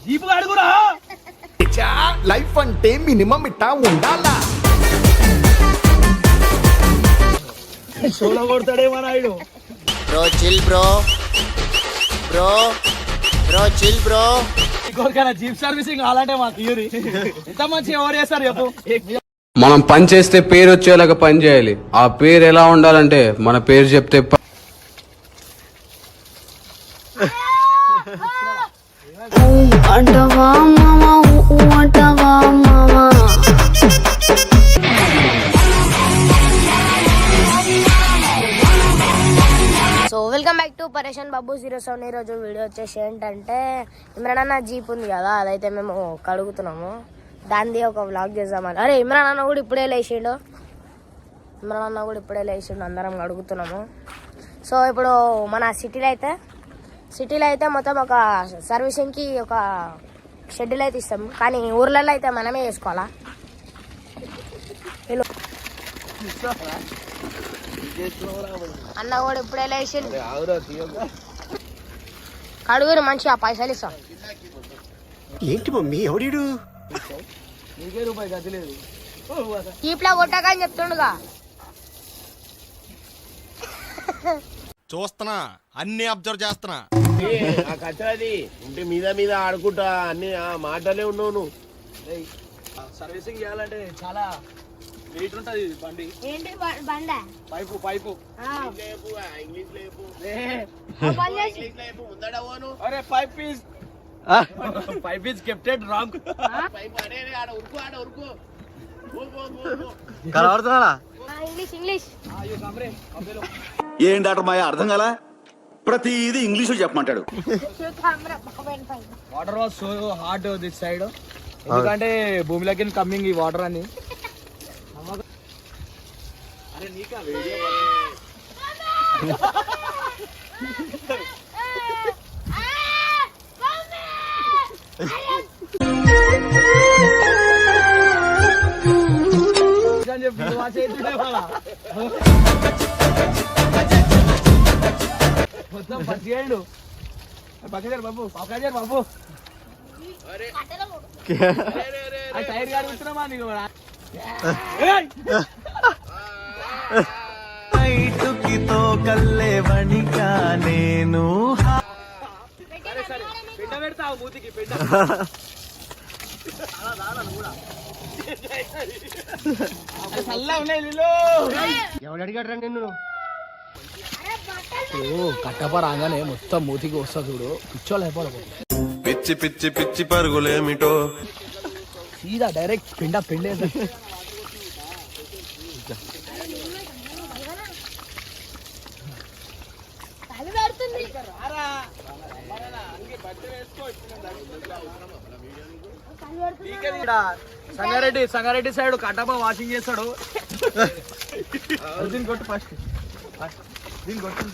Jeep అడుగురా. Life అంటే minimum ఇట్టా ఉండాలా. సోలో కొడతాడేమో Naidu. Bro chill bro bro bro chill bro. ఇంకొకైనా జీప్ సర్వీసింగ్ అలాంటే మా థియరీ. ఎంత మంచి ఎవరు చేస్తారు చెప్పు. మనం పని చేస్తే పేరు వచ్చేలాగా పని చేయాలి. ఆ పేరు ఎలా ఉండాలంటే మన పేరు చెప్తే అంటవా మామా అంటవా మామా. సో వెల్కమ్ బ్యాక్ టు పరేషన్ బాబు 07. ఈరోజు వీడియో వచ్చేసి ఏంటంటే ఇమ్రాన్ అన్న జీప్ ఉంది కదా, అదైతే మేము కడుగుతున్నాము. దాన్ని ఒక వ్లాగ్ చేద్దామని. అరే ఇమ్రాన్ అన్న కూడా ఇప్పుడే లేచిండు. అందరం కడుగుతున్నాము. సో ఇప్పుడు మన సిటీలో అయితే మొత్తం ఒక సర్వీసింగ్కి ఒక షెడ్యూల్ అయితే ఇస్తాము. కానీ ఊర్లలో అయితే మనమే చేసుకోవాలా. అన్న కూడా ఇప్పుడే లేచి కడుగురు మంచిగా పైసలు ఇస్తాం. ఏంటి మమ్మీ ఎవడీడు? చీప్లా కొట్టకని చెప్తుండగా చూస్తున్నా, అన్ని అబ్జర్వ్ చేస్తున్నా. కచ్చది ఇంటి మీద ఆడుకుంటా అన్ని మాటలే ఉన్నావు నువ్వు. సర్వీసింగ్ చేయాలంటే చాలా వెయిట్ ఉంటది బండి. ఏంటి బండ పైపు ఇంగ్లీష్ లేపు ముందడ పోను. అరే పైప్ ఈజ్ కెప్టెడ్ రాంగ్. పైపు అడే ఆడ ఉరుకు ఇంగ్లీష్ ఏం డాక్టర్ మాయ అర్థం కాలా? ప్రతిది ఇంగ్లీష్ చెప్పమంటాడు. Water was so hard this side. ఎందుకంటే భూమిలోకి కమ్మింగ్ ఈ వాటర్ అని. అరే నీకా వీడియో మొత్తం పచ్చిగాడు. బాబు టైర్ గారు కూర్చున్నామా నీకు నేను పెండ పెడతావు మూతికి పెండ. ఎవడు అడిగాడు రా నిన్ను? కట్టప రాగానే మొత్తం మూతికి వస్తా చూడు. పిచ్చోళ్ళు అయిపోవాలి. పిచ్చి పిచ్చి పిచ్చి పరుగులేమిటో సీదా డైరెక్ట్ పెండే. సంగారెడ్డి సైడ్ కట్టప వాషింగ్ చేస్తాడు. దీన్ని కొట్టు ఫస్ట్. దీన్ని కొట్టు.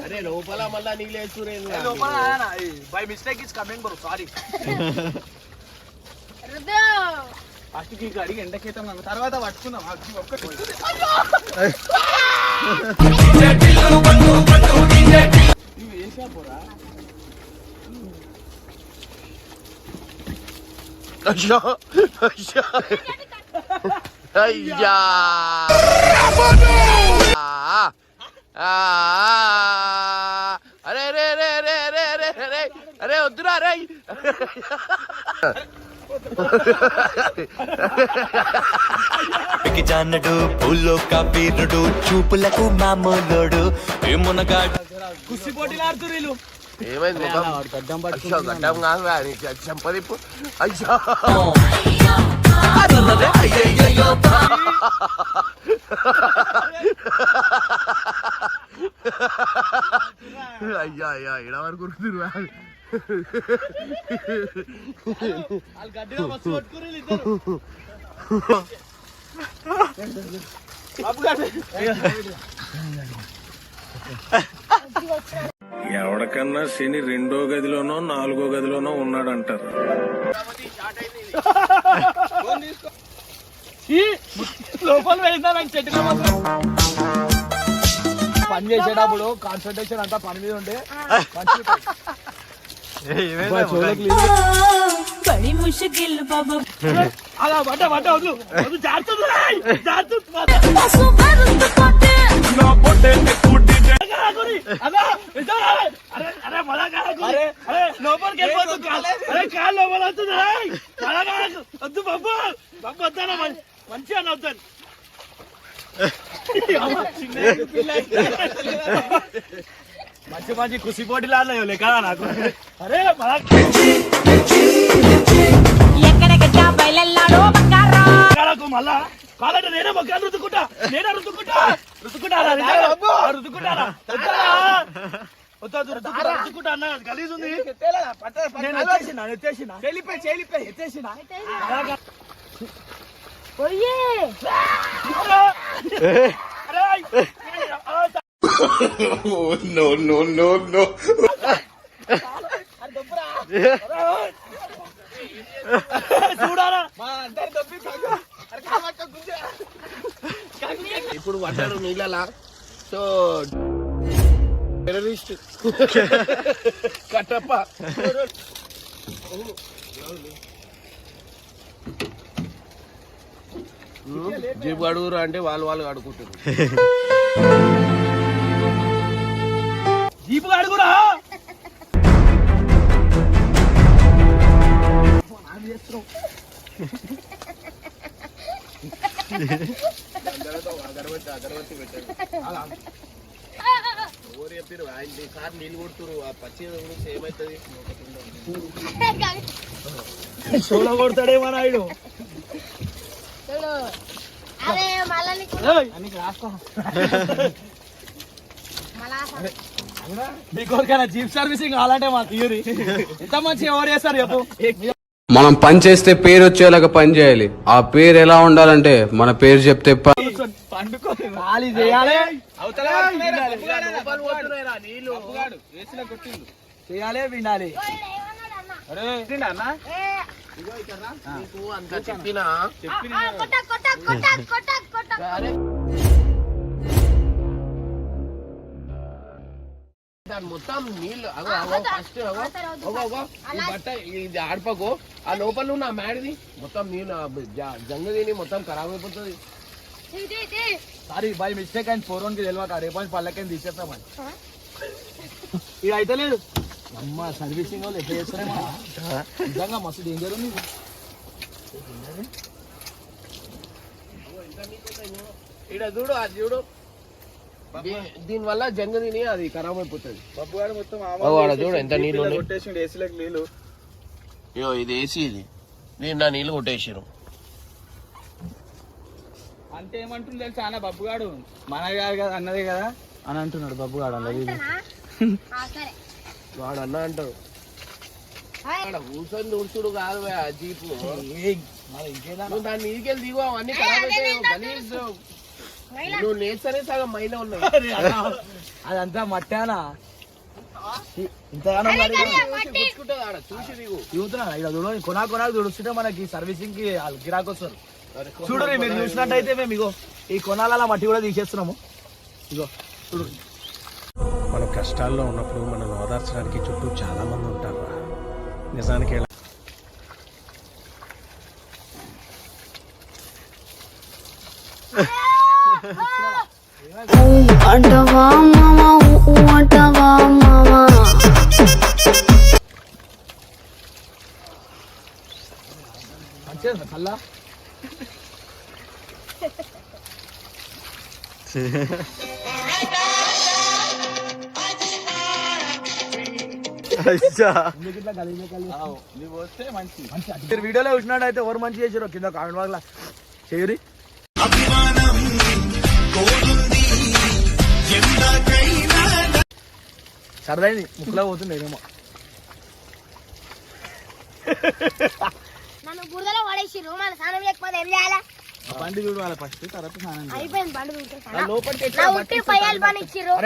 అరే లోపల మళ్ళా నీళ్ళు వేస్తురే. By mistake is coming bro, sorry. First అడిగి ఎండకేతాం తర్వాత పట్టుకుందాం. వేసా పోరా. అయ్యా అరే అరే అరే అరే అరే అరే అరే అరే వద్దురా అరే. జానడు పూల్లో కబీరుడు చూపులకు మామూలుడు ఏమునగాడు. కుస్తీ పోటీలు ఆడుతున్నారు వీళ్ళు. ఏమైంది? గడ్డం కాదు చెంపదిప్పు. అయ్యా అయ్యా అయ్యా ఎడ వరకు ఉరుకుతురు. వాళ్ళు గడ్డిగా మస్తు కొట్టుకుర్రు ఇద్దరు. ఎవరికన్నా శని 2వ గదిలోనో 4వ గదిలోనో ఉన్నాడంటారు. లోపల పోయిందా నాకు చెట్టుగా పని చేసేటప్పుడు కాన్సన్ట్రేషన్ అంతా పని మీద ఉంటే बड़ी मुश्किल बाबा అలా పట్ట వద్దు జారుతుంది లోపలికి వెళ్ళిపోతుంది అరే కాలు లోపల వస్తుంది వద్దు బాబు బాబు వద్దానా మంచిగా నవ్వుతాను మంచి మంచి కుసి పోటీలు ఆడలే కదా నాకు అరే మళ్ళా కాలంటే నేనే మొక్కలు రుద్దుకుంటా రుద్దుకుంటా అన్న గలీజ్ ఉంది ఎత్తేసిన నో నో నో నో చూడాలా ఇప్పుడు పడ్డాడు నీళ్ళలా. సో టెర్రరిస్ట్ కట్టప్ప జీప్ అడుగురు అంటే వాళ్ళు అడుగుతారు. జీపు అడుగురా ఎవరు చెప్పారు ఆయన సార్ నీళ్ళు కొడుతురు ఆ పచ్చి గురించి ఏమవుతుంది షోలో కొడతాడేమో నాయుడు అరే మళ్ళా మీకోరికైనా జీప్ సర్వీసింగ్ కావాలంటే మా థియరీ ఎంత మంచి ఎవరు చేస్తారు చెప్పు మనం పని చేస్తే పేరు వచ్చేలాగా పని చేయాలి. ఆ పేరు ఎలా ఉండాలంటే మన పేరు చెప్తే పండుకొని ఖాళీ చేయాలి నీళ్ళు చేయాలి వినాలి అరే అన్న నీకు అంత చెప్పినా అరే దాని మొత్తం నీళ్ళు ఫస్ట్ ఈ బట్ట ఇది ఆడపకు ఆ లోపల ఉన్న మ్యాడ్ది మొత్తం నీళ్ళు జంగ తిని మొత్తం ఖరాబ్ అయిపోతుంది. సారీ బై మిస్టేక్ అండ్ 4-1 కి తెలియక రేపు పళ్ళకని తీసేస్తామని ఇది అయితే లేదు అమ్మ సర్వీసింగ్ వాళ్ళు ఎట్లా చేస్తారేమో నిజంగా మస్తు డేంజర్ ఉంది ఇక్కడ చూడు అది చూడు దీని వల్ల జంగ తిని అది ఖరాబ్ అయిపోతుంది. చూడు ఎంత నీళ్ళు నీళ్ళు అయ్యో ఇది ఏసీ ఇది దీని నా నీళ్ళు కొట్టేసారు. అంటే ఏమంటుంది తెలుసా అన్న బబ్బుగాడు మన గారు కదా అన్నదే కదా అని అంటున్నాడు బబ్బుగాడు అన్నది వాడు అన్న అంటాడు కూర్చొని తుడుచుడు కాదు జీపు నువ్వు దాన్ని నీకెళ్ళి దిగు అవన్నీ ఖరాబ్ అయితే నువ్వు నేర్చరే సగం మైల ఉన్నాయి అదంతా మట్టానా ఇంతగానో చూసి దిగు దిగుతున్నా ఇక చూడు కొనాకు తుడుస్తుంటే మనకి సర్వీసింగ్ కి గిరాకు వస్తారు చూడు మీరు చూసినట్టయితే మేము ఇగో ఈ కొనాల మట్టి కూడా తీసేస్తున్నాము ఇగో చూడు. మనం కష్టాల్లో ఉన్నప్పుడు మనం ఓదార్చడానికి చుట్టూ చాలా మంది ఉంటారు. నిజానికి अंटवा मामा अंटवा मामा మంచిగా చల్లా మీరు వీడియోలో చూసినట్టయితే ఎవరు మంచి చేసారు కింద కామెంట్ బాక్స్ లా చేయరి సరదైంది ముక్కులో పోతుంది ఏమో నన్ను బురదలో పడేసిర్రు మన స్నానం చేయకపోతే ఏం చేయాలా బండి చూడాలి ఫస్ట్ తర్వాత స్నానం అయిపోయింది బండి చూస్తే లోపలికి నా ఉట్టి పయ్యాలి పని ఇచ్చిర్రు